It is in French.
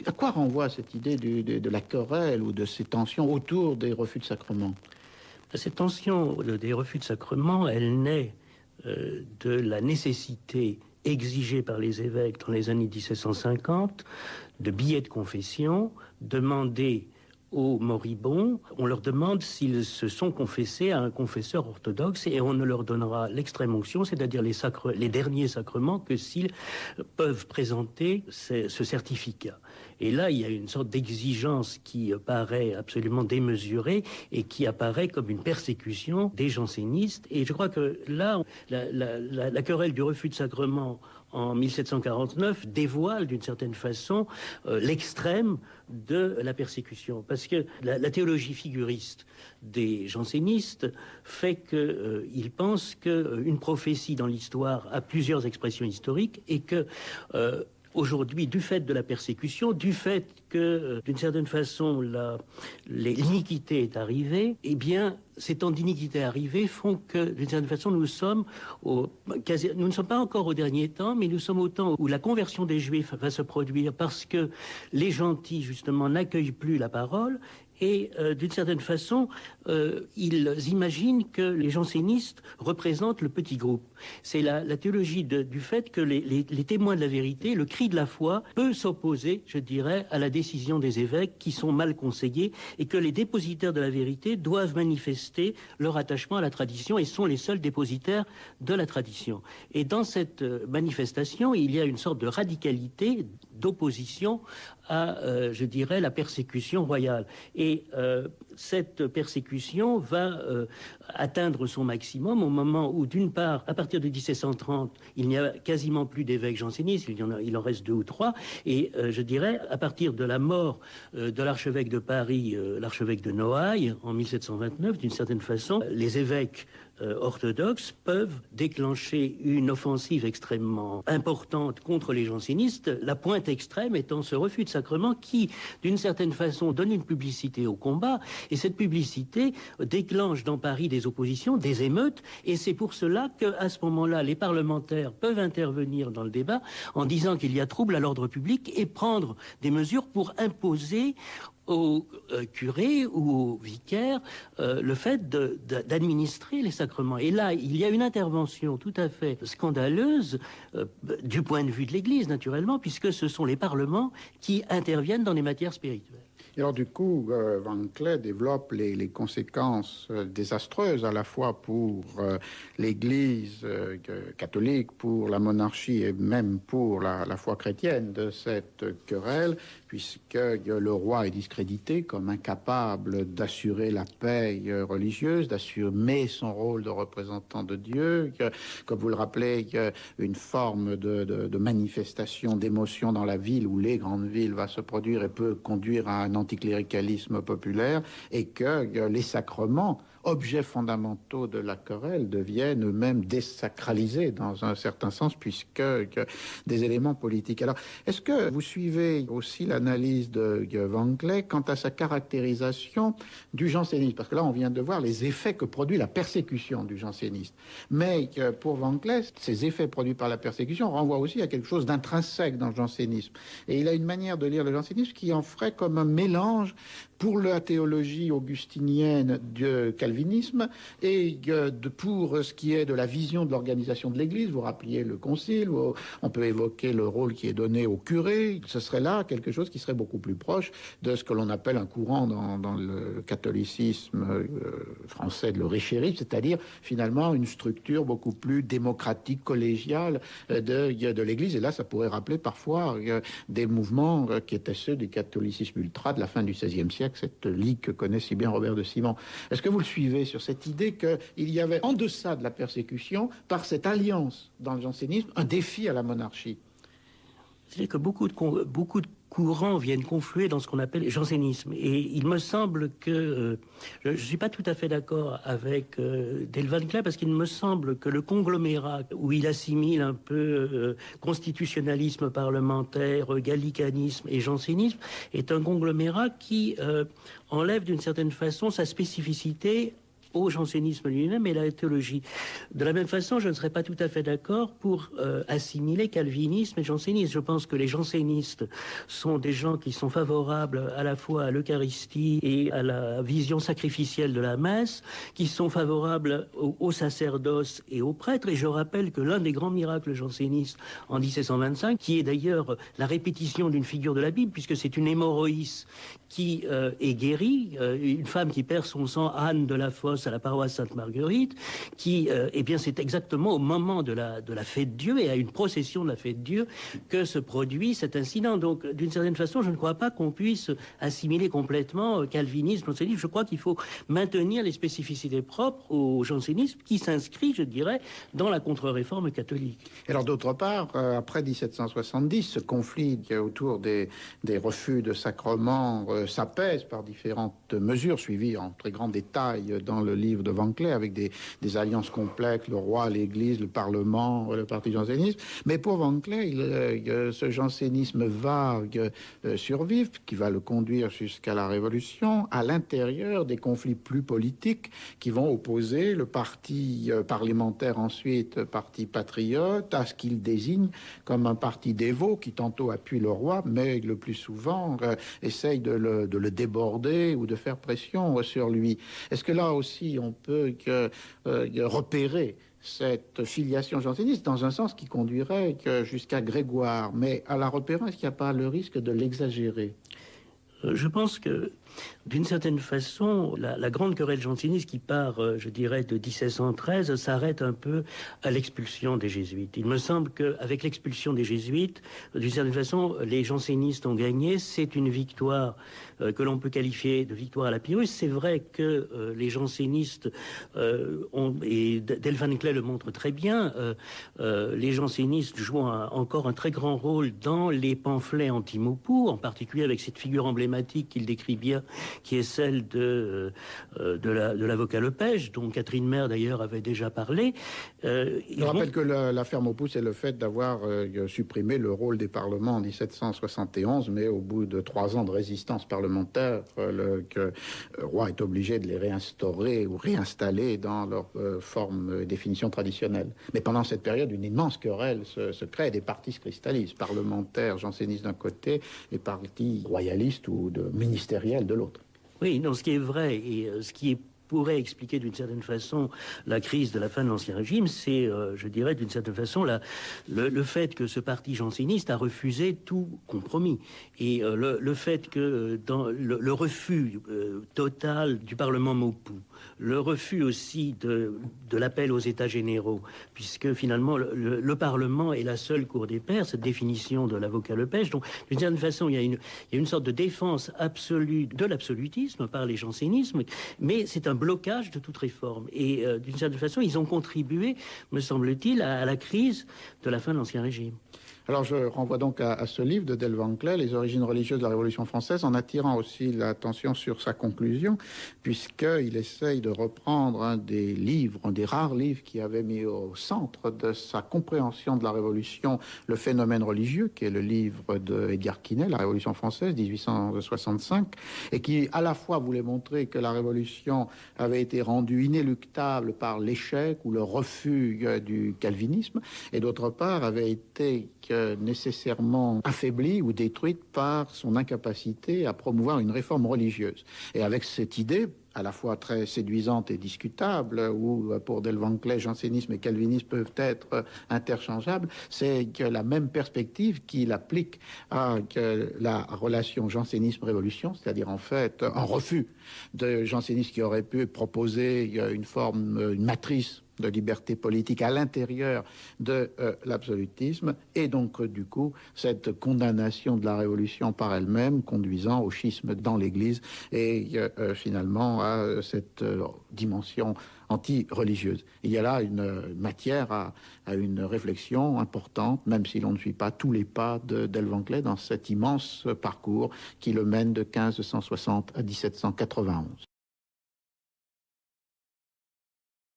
À quoi renvoie cette idée de la querelle ou de ces tensions autour des refus de sacrement? Cette tension des refus de sacrement, elle naît de la nécessité exigée par les évêques dans les années 1750 de billets de confession demandés aux moribonds. On leur demande s'ils se sont confessés à un confesseur orthodoxe et on ne leur donnera l'extrême onction, c'est-à-dire les derniers sacrements, que s'ils peuvent présenter ce certificat. Et là, il y a une sorte d'exigence qui paraît absolument démesurée et qui apparaît comme une persécution des jansénistes. Et je crois que là, la querelle du refus de sacrement en 1749 dévoile d'une certaine façon l'extrême de la persécution. Parce que la théologie figuriste des jansénistes fait qu'ils pensent qu'une prophétie dans l'histoire a plusieurs expressions historiques et que aujourd'hui, du fait de la persécution, du fait que, d'une certaine façon, l'iniquité est arrivée, eh bien, ces temps d'iniquité arrivés font que, d'une certaine façon, nous ne sommes pas encore au dernier temps, mais nous sommes au temps où la conversion des Juifs va se produire parce que les gentils, justement, n'accueillent plus la parole. Et d'une certaine façon, ils imaginent que les jansénistes représentent le petit groupe. C'est la théologie du fait que les témoins de la vérité, le cri de la foi, peut s'opposer, je dirais, à la décision des évêques qui sont mal conseillés et que les dépositaires de la vérité doivent manifester leur attachement à la tradition et sont les seuls dépositaires de la tradition. Et dans cette manifestation, il y a une sorte de radicalité, d'opposition à, je dirais, la persécution royale. Et cette persécution va atteindre son maximum au moment où, d'une part, à partir de 1730, il n'y a quasiment plus d'évêques jansénistes, il en reste 2 ou 3, et je dirais, à partir de la mort de l'archevêque de Paris, l'archevêque de Noailles, en 1729, d'une certaine façon, les évêques orthodoxes peuvent déclencher une offensive extrêmement importante contre les jansénistes, la pointe extrême étant ce refus de sacrement qui, d'une certaine façon, donne une publicité au combat, et cette publicité déclenche dans Paris des oppositions, des émeutes, et c'est pour cela qu'à ce moment-là, les parlementaires peuvent intervenir dans le débat en disant qu'il y a trouble à l'ordre public et prendre des mesures pour imposer aux curés ou aux vicaires le fait d'administrer les sacrements. Et là, il y a une intervention tout à fait scandaleuse du point de vue de l'Église, naturellement, puisque ce sont les parlements qui interviennent dans les matières spirituelles. Et alors du coup, Van Cley développe les conséquences désastreuses à la fois pour l'Église catholique, pour la monarchie et même pour la foi chrétienne de cette querelle, puisque le roi est discrédité comme incapable d'assurer la paix religieuse, d'assumer son rôle de représentant de Dieu, comme vous le rappelez, une forme de manifestation d'émotion dans la ville ou les grandes villes va se produire et peut conduire à un anticléricalisme populaire, et que les sacrements, objets fondamentaux de la querelle, deviennent eux-mêmes désacralisés dans un certain sens, puisque des éléments politiques. Alors, est-ce que vous suivez aussi l'analyse de Van Cley quant à sa caractérisation du jansénisme? Parce que là, on vient de voir les effets que produit la persécution du jansénisme. Mais pour Van Cley, ces effets produits par la persécution renvoient aussi à quelque chose d'intrinsèque dans le jansénisme. Et il a une manière de lire le jansénisme qui en ferait comme un mélange pour la théologie augustinienne du calvinisme et pour ce qui est de la vision de l'organisation de l'Église. Vous rappeliez le concile, on peut évoquer le rôle qui est donné au curé. Ce serait là quelque chose qui serait beaucoup plus proche de ce que l'on appelle un courant dans le catholicisme français de l'euréchérisme, c'est-à-dire finalement une structure beaucoup plus démocratique, collégiale de l'Église. Et là, ça pourrait rappeler parfois des mouvements qui étaient ceux du catholicisme ultra de la fin du XVIe siècle, cette ligue que connaît si bien Robert de Simon. Est-ce que vous le suivez sur cette idée qu'il y avait en deçà de la persécution, par cette alliance dans le jansénisme, un défi à la monarchie? C'est que beaucoup de courants viennent confluer dans ce qu'on appelle le jansénisme. Et il me semble que je ne suis pas tout à fait d'accord avec Del Van Cley, parce qu'il me semble que le conglomérat où il assimile un peu constitutionnalisme parlementaire, gallicanisme et jansénisme est un conglomérat qui enlève d'une certaine façon sa spécificité au jansénisme lui-même et à la théologie. De la même façon, je ne serais pas tout à fait d'accord pour assimiler calvinisme et jansénisme. Je pense que les jansénistes sont des gens qui sont favorables à la fois à l'Eucharistie et à la vision sacrificielle de la messe, qui sont favorables au sacerdoce et aux prêtres. Et je rappelle que l'un des grands miracles jansénistes en 1725, qui est d'ailleurs la répétition d'une figure de la Bible, puisque c'est une hémorroïs qui est guérie, une femme qui perd son sang, Anne de la Fosse, à la paroisse Sainte-Marguerite, qui, eh bien, c'est exactement au moment de la fête de Dieu et à une procession de la fête de Dieu que se produit cet incident. Donc, d'une certaine façon, je ne crois pas qu'on puisse assimiler complètement calvinisme, jansénisme. Je crois qu'il faut maintenir les spécificités propres au jansénisme qui s'inscrit, je dirais, dans la contre-réforme catholique. Et alors, d'autre part, après 1770, ce conflit autour des refus de sacrement s'apaise par différentes mesures suivies en très grand détail dans le livre de Van Clé, avec des alliances complexes, le roi, l'Église, le Parlement, le parti janséniste. Mais pour Van Clé, ce jansénisme vague survive, qui va le conduire jusqu'à la Révolution, à l'intérieur des conflits plus politiques qui vont opposer le parti parlementaire, ensuite parti patriote, à ce qu'il désigne comme un parti dévot qui tantôt appuie le roi, mais le plus souvent essaye de le déborder ou de faire pression sur lui. Est-ce que là aussi on peut repérer cette filiation janséniste dans un sens qui conduirait jusqu'à Grégoire, mais à la repérant, est-ce qu'il n'y a pas le risque de l'exagérer? Je pense que, d'une certaine façon, la grande querelle janséniste qui part, je dirais, de 1713 s'arrête un peu à l'expulsion des jésuites. Il me semble qu'avec l'expulsion des jésuites, d'une certaine façon, les jansénistes ont gagné. C'est une victoire que l'on peut qualifier de victoire à la Pyrrhus. C'est vrai que les jansénistes, et Del Van Clé le montre très bien, les jansénistes jouent encore un très grand rôle dans les pamphlets anti-Maupeou, en particulier avec cette figure emblématique qu'il décrit bien, qui est celle de l'avocat Lepage, dont Catherine Maire d'ailleurs avait déjà parlé. Je rappelle que l'affaire Maupeou, c'est le fait d'avoir supprimé le rôle des parlements en 1771, mais au bout de 3 ans de résistance parlementaire, le roi est obligé de les réinstaurer ou réinstaller dans leur forme et définition traditionnelle. Mais pendant cette période, une immense querelle se crée, des partis se cristallisent, parlementaires, jansénistes d'un côté, et partis royalistes ou ministériels de l'autre. Oui, non, ce qui est vrai et ce qui pourrait expliquer d'une certaine façon la crise de la fin de l'Ancien Régime, c'est, je dirais, d'une certaine façon, le fait que ce parti janséniste a refusé tout compromis. Et le fait que dans le refus total du Parlement Maupeou, le refus aussi de l'appel aux États généraux, puisque finalement le Parlement est la seule cour des pairs, cette définition de l'avocat Lepage. Donc, d'une certaine façon, il y a une sorte de défense absolue de l'absolutisme par les jansénismes, mais c'est un blocage de toute réforme. Et d'une certaine façon, ils ont contribué, me semble-t-il, à la crise de la fin de l'Ancien Régime. Alors je renvoie donc à ce livre de Del Van Clé, Les origines religieuses de la Révolution française, en attirant aussi l'attention sur sa conclusion, puisqu'il essaye de reprendre un des rares livres qui avait mis au centre de sa compréhension de la Révolution le phénomène religieux, qui est le livre de Edgar Quinet, La Révolution française, 1865, et qui à la fois voulait montrer que la Révolution avait été rendue inéluctable par l'échec ou le refus du calvinisme, et d'autre part avait été nécessairement affaiblie ou détruite par son incapacité à promouvoir une réforme religieuse. Et avec cette idée, à la fois très séduisante et discutable, où pour Del Van Clé, jansénisme et calvinisme peuvent être interchangeables, c'est que la même perspective qu'il applique à la relation jansénisme-révolution, c'est-à-dire en fait un refus de jansénisme qui aurait pu proposer une matrice de liberté politique à l'intérieur de l'absolutisme, et donc du coup cette condamnation de la révolution par elle-même conduisant au schisme dans l'Église et finalement à cette dimension anti-religieuse. Il y a là une matière à une réflexion importante, même si l'on ne suit pas tous les pas de Del Van Clé dans cet immense parcours qui le mène de 1560 à 1791.